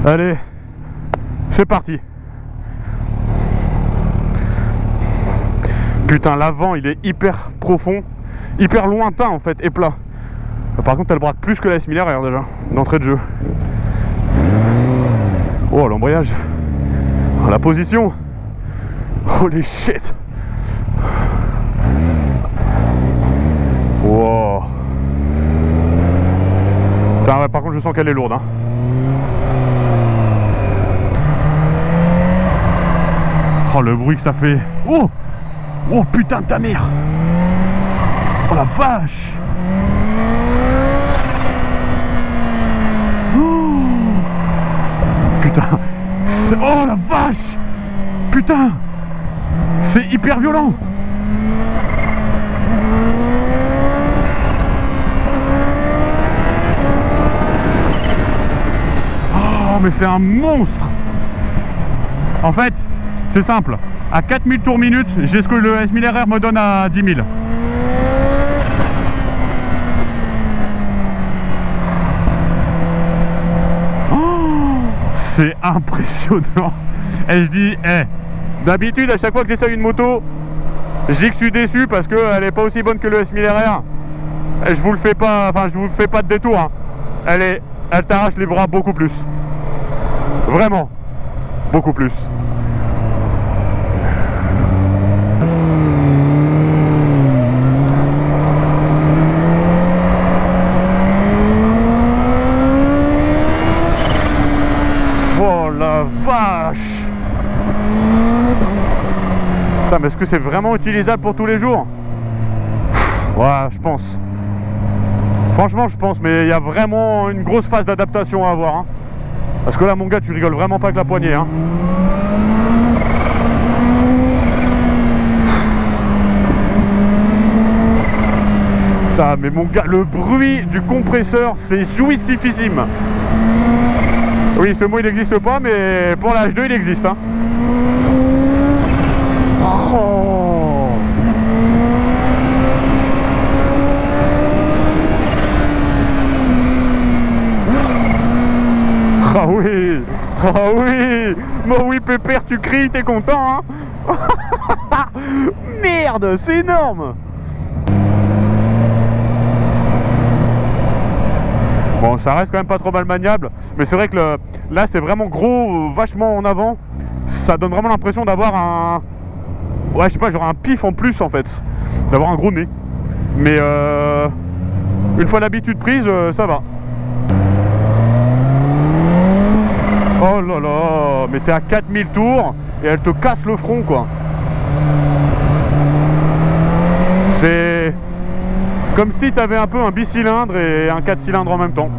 Allez, c'est parti. Putain, l'avant il est hyper profond, hyper lointain en fait, et plat. Par contre elle braque plus que la S1000RR déjà, d'entrée de jeu. Oh l'embrayage, oh, la position, holy shit. Wow. Putain, ouais, par contre je sens qu'elle est lourde hein. Oh le bruit que ça fait. Oh, oh putain de ta mère. Oh la vache. Oh, putain. Oh la vache. Putain. C'est hyper violent. Oh mais c'est un monstre. En fait, c'est simple. À 4000 tours minute, j'ai ce que le S1000RR me donne à 10 000. Oh, c'est impressionnant. Et je dis, d'habitude, à chaque fois que j'essaye une moto, je dis que je suis déçu parce qu'elle n'est pas aussi bonne que le S1000RR. Et je vous le fais pas, enfin, je vous fais pas de détour. Hein. Elle t'arrache les bras beaucoup plus. Vraiment, beaucoup plus. Oh la vache. Putain, mais est-ce que c'est vraiment utilisable pour tous les jours? Ouais, je pense. Franchement, je pense, mais il y a vraiment une grosse phase d'adaptation à avoir. Hein. Parce que là, mon gars, tu rigoles vraiment pas avec la poignée. Hein. Putain, mais mon gars, le bruit du compresseur, c'est jouissifissime. Oui, ce mot, il n'existe pas, mais pour la H2, il existe. Hein. Oh. Ah oui, ah oui, bah oui Pépère, tu cries, t'es content hein. Merde, c'est énorme. Bon, ça reste quand même pas trop mal maniable, mais c'est vrai que là c'est vraiment gros, vachement en avant. Ça donne vraiment l'impression d'avoir un... Ouais, je sais pas, genre un pif en plus en fait. D'avoir un gros nez. Mais une fois l'habitude prise, ça va. Oh là là, mais t'es à 4000 tours et elle te casse le front quoi. C'est comme si t'avais un peu un bicylindre et un 4 cylindres en même temps.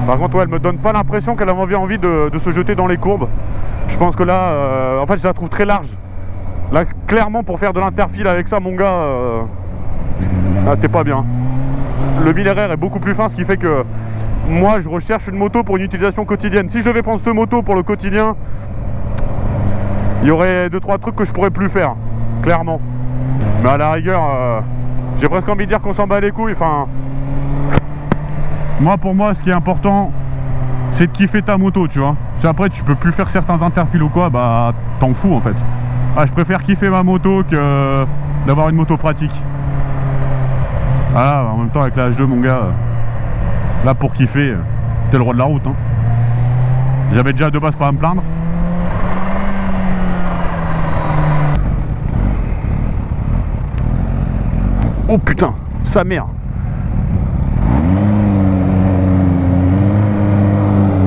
Par contre, ouais, elle me donne pas l'impression qu'elle a envie de se jeter dans les courbes. Je pense que là, en fait, je la trouve très large. Là, clairement, pour faire de l'interfile avec ça, mon gars, t'es pas bien. Le 1000RR est beaucoup plus fin, ce qui fait que moi, je recherche une moto pour une utilisation quotidienne. Si je devais prendre cette moto pour le quotidien, il y aurait 2-3 trucs que je pourrais plus faire, clairement. Mais à la rigueur, j'ai presque envie de dire qu'on s'en bat les couilles. Enfin, moi, pour moi, ce qui est important, c'est de kiffer ta moto, tu vois. Si après, tu peux plus faire certains interfiles ou quoi, bah, t'en fous, en fait. Ah, je préfère kiffer ma moto que d'avoir une moto pratique. Ah, en même temps, avec la H2, mon gars, là, pour kiffer, t'es le roi de la route. Hein. J'avais déjà de base pas à me plaindre. Oh putain, sa mère.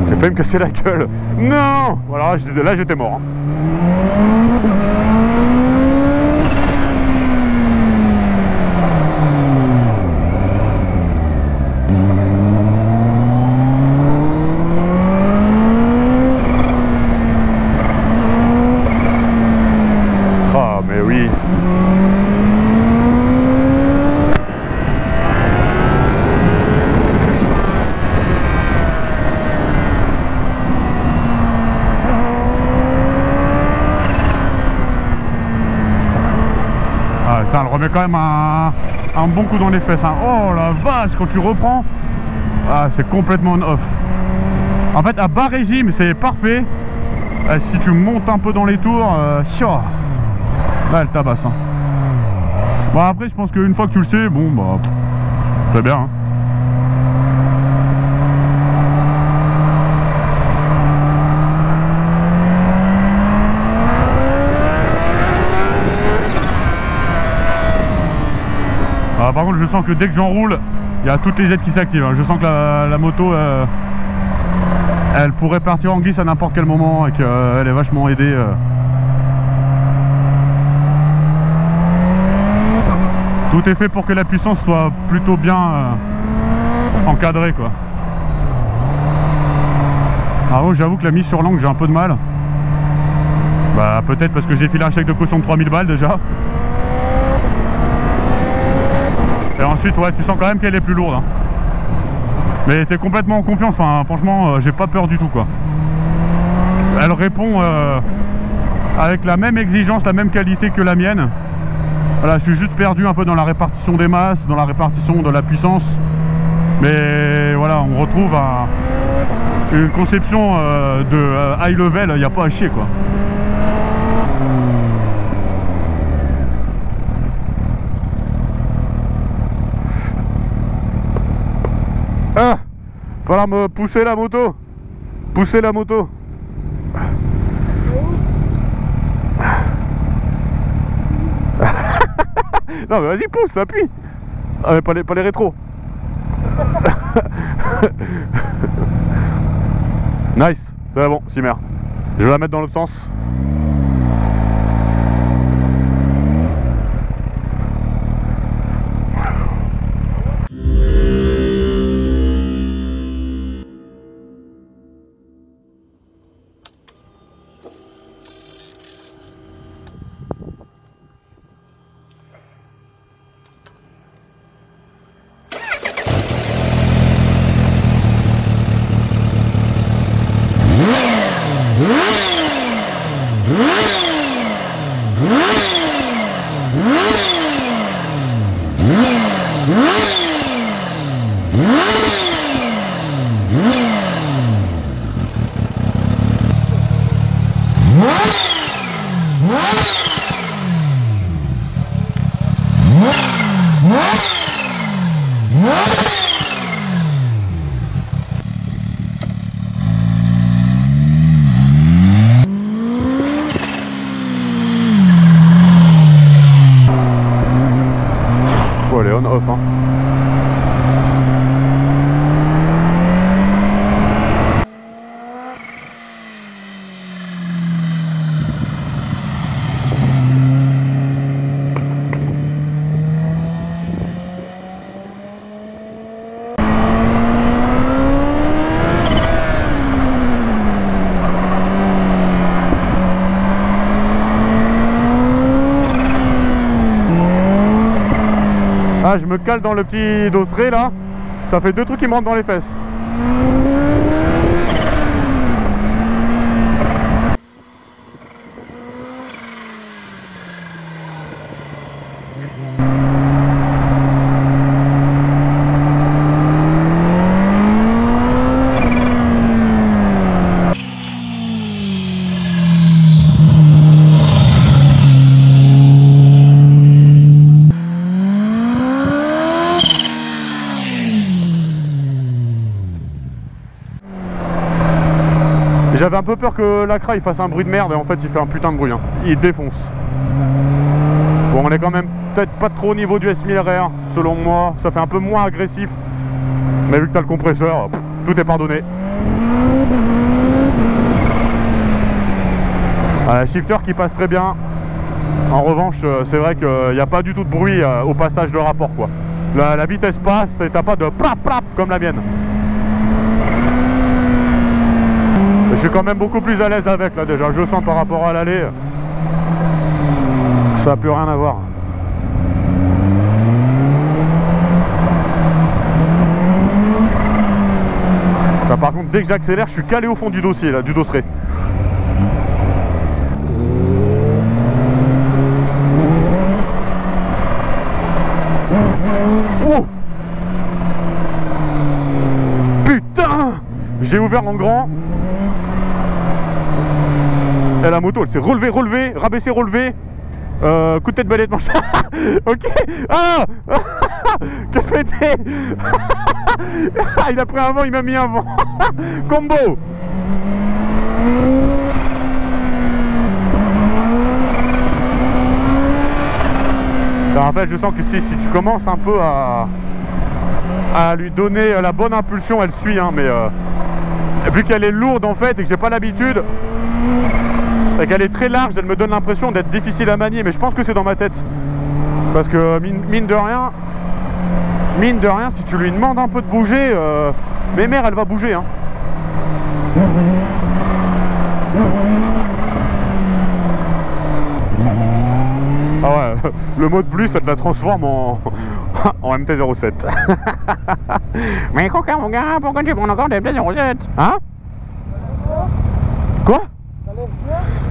J'ai failli me casser la gueule. Non. Voilà, là j'étais mort. Hein. Ah mais oui. Putain, elle remet quand même un bon coup dans les fesses. Hein. Oh la vache, quand tu reprends, ah, c'est complètement off. En fait, à bas régime, c'est parfait. Si tu montes un peu dans les tours, là, elle tabasse. Hein. Bon, après, je pense qu'une fois que tu le sais, bon, bah, très bien. Hein. Par contre, je sens que dès que j'enroule, il y a toutes les aides qui s'activent. Hein. Je sens que la moto, elle pourrait partir en glisse à n'importe quel moment et qu'elle est vachement aidée. Tout est fait pour que la puissance soit plutôt bien encadrée, quoi. Alors j'avoue que la mise sur l'angle, j'ai un peu de mal. Bah peut-être parce que j'ai filé un chèque de caution de 3000 balles déjà. Et ensuite, ouais, tu sens quand même qu'elle est plus lourde. Hein. Mais t'es complètement en confiance. Enfin, franchement, j'ai pas peur du tout, quoi. Elle répond avec la même exigence, la même qualité que la mienne. Voilà, je suis juste perdu un peu dans la répartition des masses, dans la répartition de la puissance. Mais voilà, on retrouve une conception de high level, il n'y a pas à chier, quoi. Ah, falloir me pousser la moto. Pousser la moto. Non mais vas-y, pousse, appuie. Ah, mais pas les rétros. Nice, c'est bon, Cimer. Je vais la mettre dans l'autre sens. On-off, hein. Ah, je me cale dans le petit dosseret là, ça fait deux trucs qui me rentrent dans les fesses. J'avais un peu peur que l'Acra il fasse un bruit de merde et en fait il fait un putain de bruit, hein. Il défonce. Bon, on est quand même peut-être pas trop au niveau du S1000RR selon moi, ça fait un peu moins agressif. Mais vu que t'as le compresseur, tout est pardonné. Voilà, shifter qui passe très bien. En revanche, c'est vrai qu'il n'y a pas du tout de bruit au passage de rapport, quoi. La vitesse passe et t'as pas de plap plap comme la mienne. Je suis quand même beaucoup plus à l'aise avec là déjà, je sens par rapport à l'allée, ça n'a plus rien à voir. Enfin, par contre dès que j'accélère je suis calé au fond du dossier là, du dosseret. Oh putain, J'ai ouvert en grand. Et la moto, elle s'est relevée, rabaissée, relevée. Coup de tête balai de manche. Ok. Ah. Quel fêté. Il a pris un vent, il m'a mis un vent. Combo. Alors, en fait, je sens que si tu commences un peu à lui donner la bonne impulsion, elle suit, hein, mais vu qu'elle est lourde en fait et que j'ai pas l'habitude, et qu'elle est très large, elle me donne l'impression d'être difficile à manier, mais je pense que c'est dans ma tête. Parce que mine de rien, si tu lui demandes un peu de bouger, mes mères, elle va bouger. Hein. Ah ouais, le mot de plus, ça te la transforme en MT-07. Mais coquin, mon gars, pourquoi tu prends encore des MT-07? Hein? Quoi?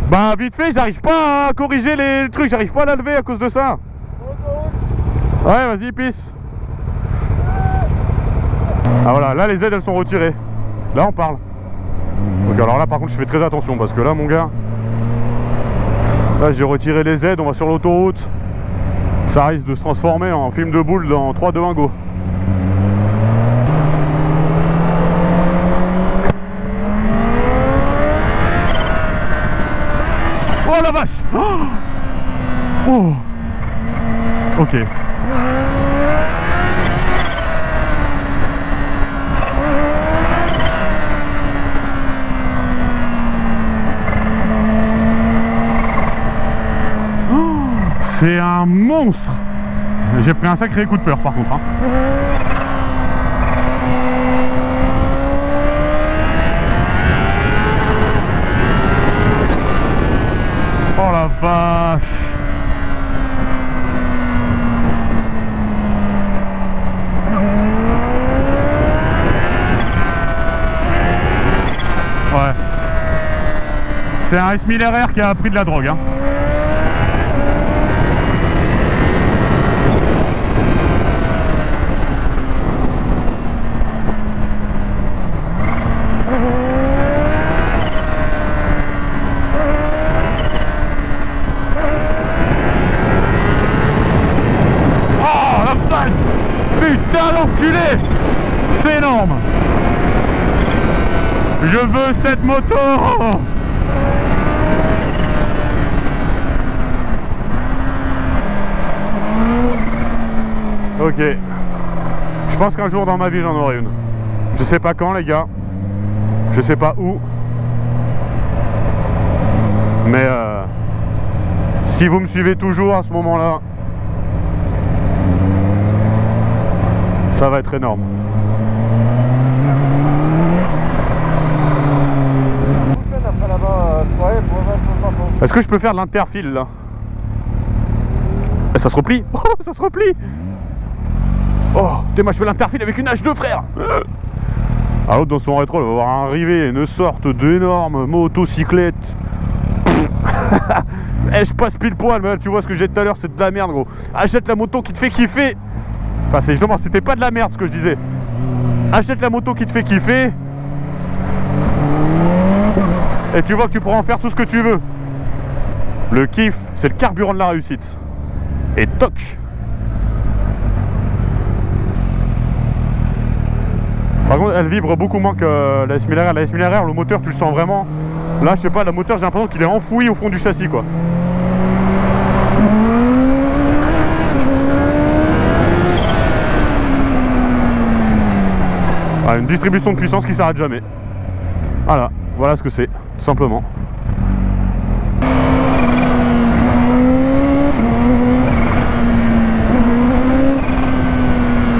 Bah vite fait, j'arrive pas à corriger les trucs, j'arrive pas à la lever à cause de ça. Ouais, vas-y, pisse. Ah voilà, là les aides elles sont retirées. Là on parle. Donc alors là par contre je fais très attention parce que là mon gars, là j'ai retiré les aides, on va sur l'autoroute. Ça risque de se transformer en film de boule dans 3, 2, 1, go. Oh la vache! Oh! Ok. C'est un monstre! J'ai pris un sacré coup de peur par contre. Hein. Oh la vache! Ouais. C'est un S1000RR qui a pris de la drogue. Hein. Putain l'enculé! C'est énorme! Je veux cette moto! Ok. Je pense qu'un jour dans ma vie j'en aurai une. Je sais pas quand les gars. Je sais pas où. Mais si vous me suivez toujours à ce moment-là, ça va être énorme. Est-ce que je peux faire de l'interfile là? Ça se replie. Oh, ça se replie. Oh, t'es moi je fais l'interfile avec une H2 frère. À l'autre dans son rétro, il va voir arriver une sorte d'énorme motocyclette. Eh, je passe pile poil, mais tu vois ce que j'ai tout à l'heure, c'est de la merde gros. Achète la moto qui te fait kiffer. Enfin, justement, c'était pas de la merde ce que je disais. Achète la moto qui te fait kiffer. Et tu vois que tu pourras en faire tout ce que tu veux. Le kiff, c'est le carburant de la réussite. Et toc. Par contre, elle vibre beaucoup moins que la S1000RR. La S1000RR, le moteur, tu le sens vraiment. Là, je sais pas, le moteur, j'ai l'impression qu'il est enfoui au fond du châssis, quoi. Une distribution de puissance qui s'arrête jamais. Voilà ce que c'est, tout simplement.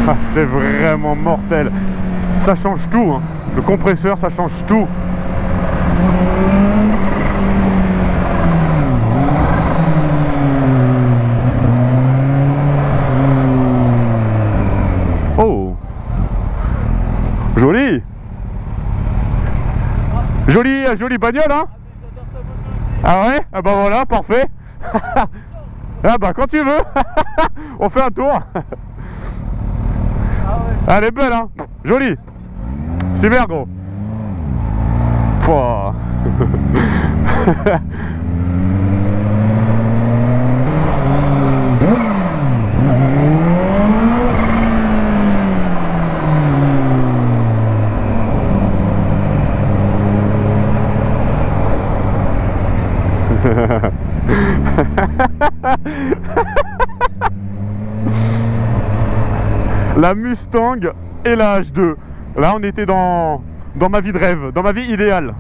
Ah, c'est vraiment mortel. Ça change tout, hein. Le compresseur, ça change tout. Oh, joli. Jolie bagnole, hein. Ah ouais. Ah bah voilà, parfait. Ah bah quand tu veux. On fait un tour. Elle est belle, hein. Jolie. Super gros. Pouah. La Mustang et la H2. Là on était dans ma vie de rêve, dans ma vie idéale.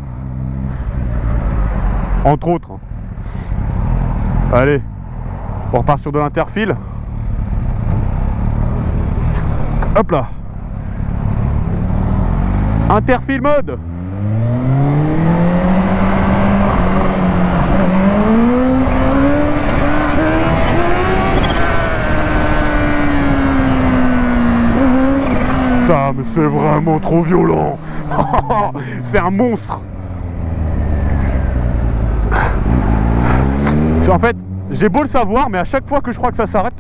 Entre autres. Allez, on repart sur de l'interfile. Hop là. Interfile mode. Putain, mais c'est vraiment trop violent. C'est un monstre. En fait, j'ai beau le savoir, mais à chaque fois que je crois que ça s'arrête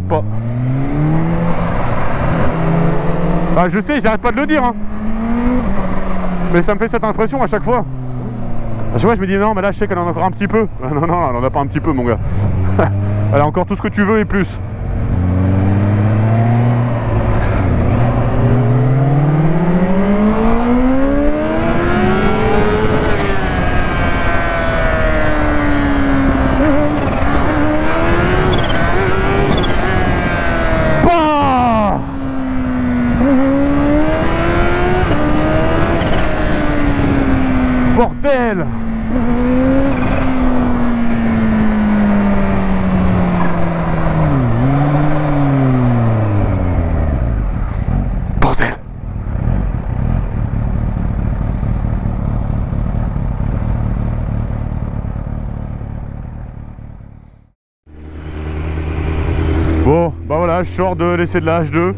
pas. Bah, je sais, j'arrête pas de le dire, hein. Mais ça me fait cette impression à chaque fois. À chaque fois, je me dis non, mais là, je sais qu'elle en a encore un petit peu. Non, non, elle en a pas un petit peu, mon gars. Elle a encore tout ce que tu veux et plus. Bordel! Bordel! Bon, bah voilà, je sors de l'essai de la H2.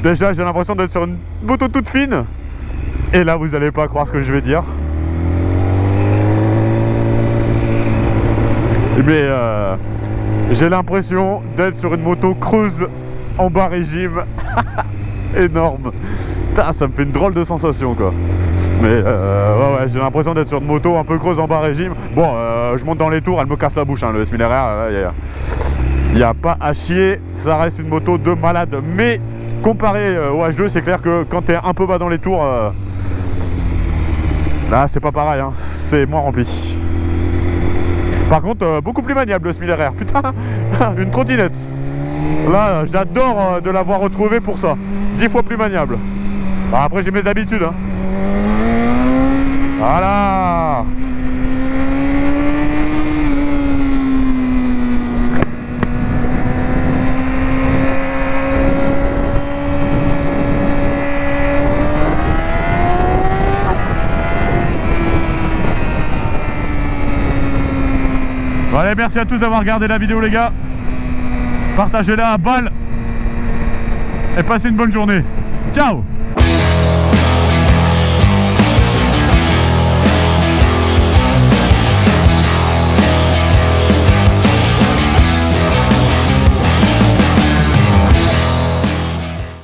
Déjà, j'ai l'impression d'être sur une moto toute fine. Et là, vous n'allez pas croire ce que je vais dire. Mais j'ai l'impression d'être sur une moto creuse en bas régime. Énorme. Putain, ça me fait une drôle de sensation, quoi. Mais ouais, j'ai l'impression d'être sur une moto un peu creuse en bas régime. Bon, je monte dans les tours, elle me casse la bouche, hein, le SMLR. Il n'y a pas à chier, ça reste une moto de malade. Mais comparé au H2, c'est clair que quand tu es un peu bas dans les tours, là, c'est pas pareil, hein, c'est moins rempli. Par contre, beaucoup plus maniable le SMLR. Putain, une trottinette. Là, j'adore de l'avoir retrouvé pour ça. 10 fois plus maniable. Bah, après, j'ai mes habitudes. Hein. Voilà. Bon, allez, merci à tous d'avoir regardé la vidéo, les gars. Partagez-la à balle et passez une bonne journée. Ciao.